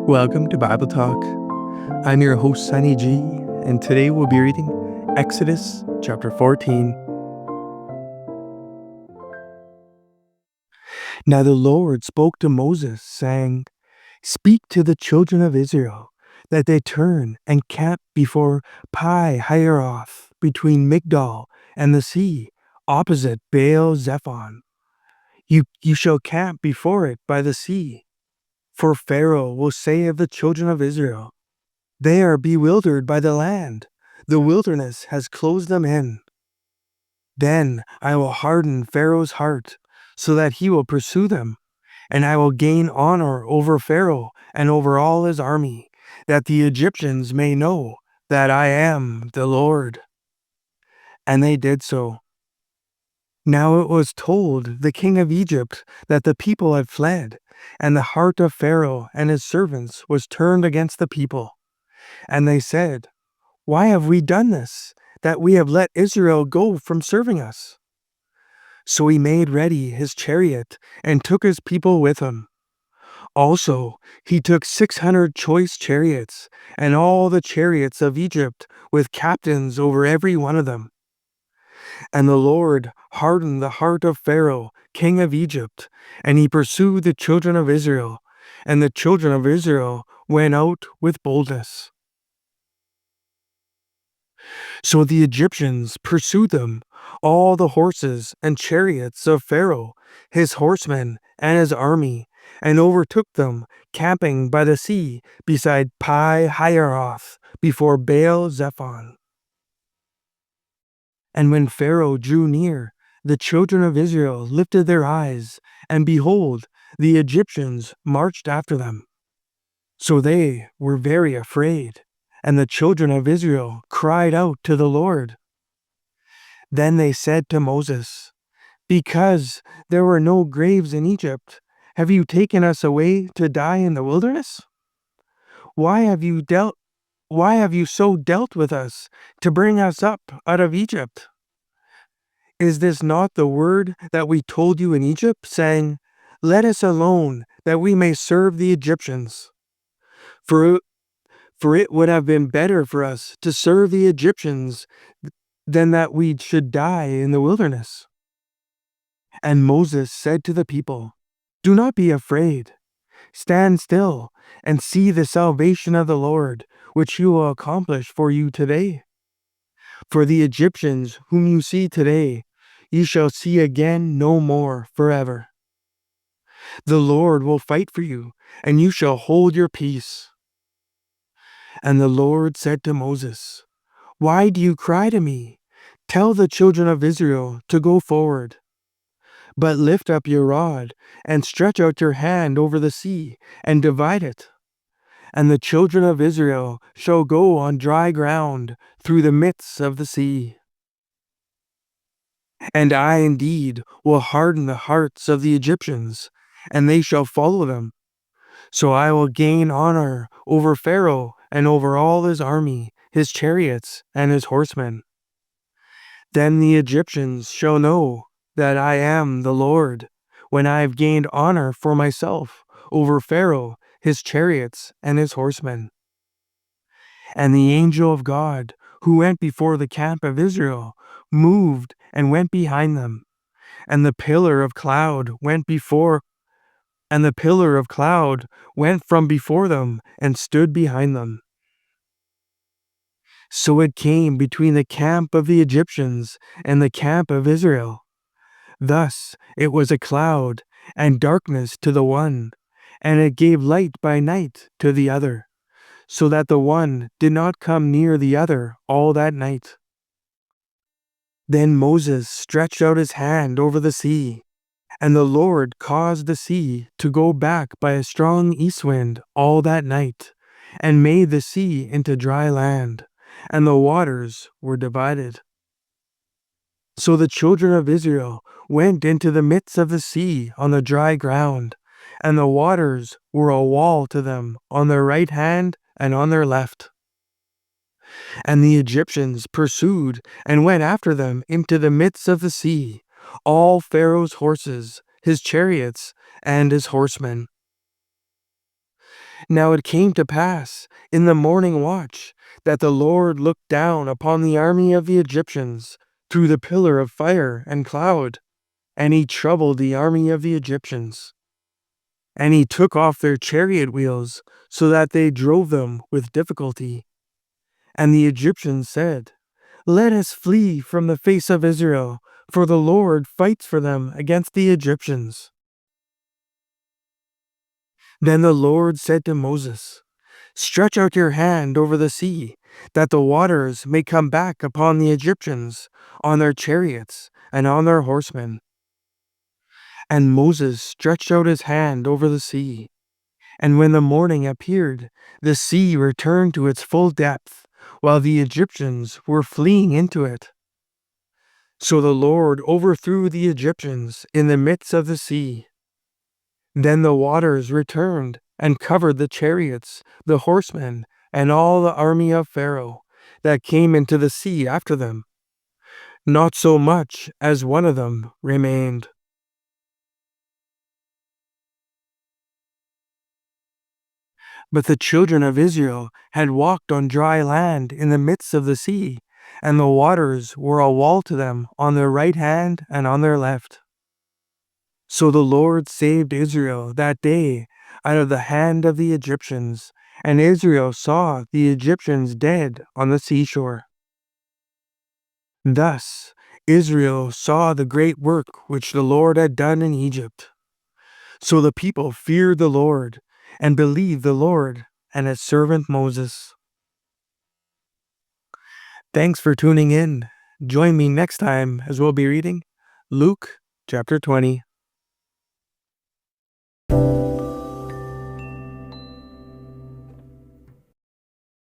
Welcome to Bible Talk. I'm your host, Sonny G, and today we'll be reading Exodus chapter 14. Now the Lord spoke to Moses, saying, "Speak to the children of Israel, that they turn and camp before Pi Hahiroth, between Migdol and the sea, opposite Baal Zephon. You shall camp before it by the sea. For Pharaoh will say of the children of Israel, they are bewildered by the land. The wilderness has closed them in. Then I will harden Pharaoh's heart, so that he will pursue them, and I will gain honor over Pharaoh and over all his army, that the Egyptians may know that I am the Lord." And they did so. Now it was told the king of Egypt that the people had fled, and the heart of Pharaoh and his servants was turned against the people. And they said, "Why have we done this, that we have let Israel go from serving us?" So he made ready his chariot and took his people with him. Also, he took 600 choice chariots and all the chariots of Egypt with captains over every one of them. And the Lord hardened the heart of Pharaoh, king of Egypt, and he pursued the children of Israel, and the children of Israel went out with boldness. So the Egyptians pursued them, all the horses and chariots of Pharaoh, his horsemen, and his army, and overtook them, camping by the sea beside Pi Hahiroth, before Baal Zephon. And when Pharaoh drew near, the children of Israel lifted their eyes, and behold, the Egyptians marched after them. So they were very afraid, and the children of Israel cried out to the Lord. Then they said to Moses, "Because there were no graves in Egypt, have you taken us away to die in the wilderness? Why have you so dealt with us to bring us up out of Egypt? Is this not the word that we told you in Egypt, saying, 'Let us alone, that we may serve the Egyptians'? For it would have been better for us to serve the Egyptians than that we should die in the wilderness." And Moses said to the people, "Do not be afraid. Stand still and see the salvation of the Lord, which he will accomplish for you today. For the Egyptians whom you see today, you shall see again no more forever. The Lord will fight for you, and you shall hold your peace." And the Lord said to Moses, "Why do you cry to me? Tell the children of Israel to go forward. But lift up your rod, and stretch out your hand over the sea, and divide it. And the children of Israel shall go on dry ground through the midst of the sea. And I indeed will harden the hearts of the Egyptians, and they shall follow them. So I will gain honor over Pharaoh and over all his army, his chariots, and his horsemen. Then the Egyptians shall know that I am the Lord, when I have gained honor for myself over Pharaoh, his chariots, and his horsemen." And the angel of God, who went before the camp of Israel, moved and went behind them, and the pillar of cloud went from before them and stood behind them. So it came between the camp of the Egyptians and the camp of Israel. Thus it was a cloud and darkness to the one, and it gave light by night to the other, so that the one did not come near the other all that night. Then Moses stretched out his hand over the sea, and the Lord caused the sea to go back by a strong east wind all that night, and made the sea into dry land, and the waters were divided. So the children of Israel went into the midst of the sea on the dry ground, and the waters were a wall to them on their right hand and on their left. And the Egyptians pursued and went after them into the midst of the sea, all Pharaoh's horses, his chariots, and his horsemen. Now it came to pass in the morning watch that the Lord looked down upon the army of the Egyptians through the pillar of fire and cloud, and he troubled the army of the Egyptians. And he took off their chariot wheels so that they drove them with difficulty. And the Egyptians said, "Let us flee from the face of Israel, for the Lord fights for them against the Egyptians." Then the Lord said to Moses, "Stretch out your hand over the sea, that the waters may come back upon the Egyptians, on their chariots, and on their horsemen." And Moses stretched out his hand over the sea. And when the morning appeared, the sea returned to its full depth, while the Egyptians were fleeing into it. So the Lord overthrew the Egyptians in the midst of the sea. Then the waters returned and covered the chariots, the horsemen, and all the army of Pharaoh that came into the sea after them. Not so much as one of them remained. But the children of Israel had walked on dry land in the midst of the sea, and the waters were a wall to them on their right hand and on their left. So the Lord saved Israel that day out of the hand of the Egyptians, and Israel saw the Egyptians dead on the seashore. Thus Israel saw the great work which the Lord had done in Egypt. So the people feared the Lord and believed the Lord and his servant Moses. Thanks for tuning in. Join me next time as we'll be reading Luke chapter 20.